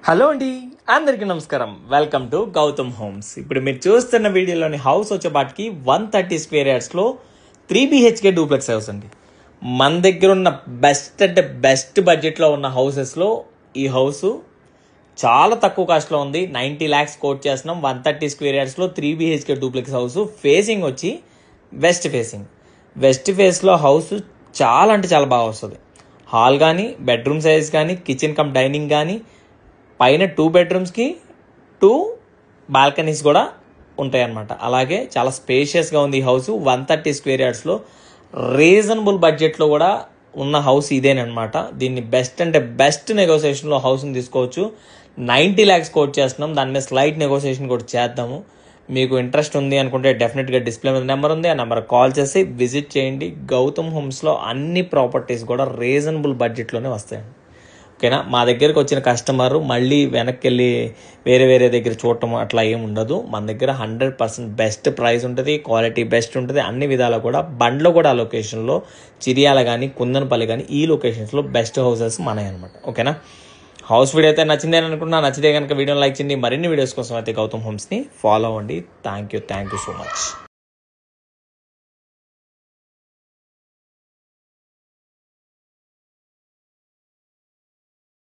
Hello అండి, అందరికీ నమస్కారం. Welcome to Gautam Homes. ఇప్పుడు మీరు చూస్తున్న వీడియోలోని హౌస్ వచ్చేపాటికి 130 స్క్వేర్ యార్డ్స్లో 3 BHK డూప్లెక్స్ హౌస్ అండి. మన దగ్గర ఉన్న బెస్ట్ బడ్జెట్లో ఉన్న హౌసెస్లో ఈ హౌస్ చాలా తక్కువ కాస్ట్లో ఉంది. 90 lakhs కోట్ చేస్తున్నాం. 130 స్క్వేర్ యార్డ్స్లో 3 BHK డూప్లెక్స్ హౌస్. ఫేసింగ్ వచ్చి వెస్ట్ ఫేస్లో హౌస్ చాలా అంటే చాలా బాగా వస్తుంది. హాల్ కానీ, బెడ్రూమ్ సైజ్ కానీ, కిచెన్ కమ్ డైనింగ్ కానీ, పైన 2 bedrooms 2 బాల్కనీస్ కూడా ఉంటాయి అన్నమాట. అలాగే చాలా స్పేషియస్గా ఉంది ఈ హౌస్. 130 స్క్వేర్ యార్డ్స్లో రీజనబుల్ బడ్జెట్లో కూడా ఉన్న హౌస్ ఇదేనమాట. దీన్ని బెస్ట్ నెగోసియేషన్లో హౌస్ని తీసుకోవచ్చు. 90 lakhs కోట్ చేస్తున్నాం. దాని మీద స్లైట్ నెగోసియేషన్ కూడా చేద్దాము. మీకు ఇంట్రెస్ట్ ఉంది అనుకుంటే డెఫినెట్గా డిస్ప్లే మీద నెంబర్ ఉంది. ఆ నెంబర్ కాల్ చేసి విజిట్ చేయండి. గౌతమ్ హోమ్స్లో అన్ని ప్రాపర్టీస్ కూడా రీజనబుల్ బడ్జెట్లోనే వస్తాయండి. ఓకేనా? మా దగ్గరకు వచ్చిన కస్టమర్ మళ్ళీ వెనక్కి వెళ్ళి వేరే దగ్గర చూడటం అట్లా ఏమి ఉండదు. మన దగ్గర 100% బెస్ట్ ప్రైస్ ఉంటుంది, క్వాలిటీ బెస్ట్ ఉంటుంది. అన్ని విధాలు కూడా బండ్లో కూడా లొకేషన్లో చిరియాల కానీ, కుందనపల్లి కానీ ఈ లొకేషన్స్లో బెస్ట్ హౌసెస్ మనవి అనమాట. ఓకేనా? హౌస్ వీడియో అయితే నచ్చిందని అనుకున్నా. నచ్చితే కనుక వీడియోని లైక్ చేయండి. మరిన్ని వీడియోస్ కోసం అయితే గౌతమ్ హోమ్స్ని ఫాలో అవ్వండి. Thank you so much.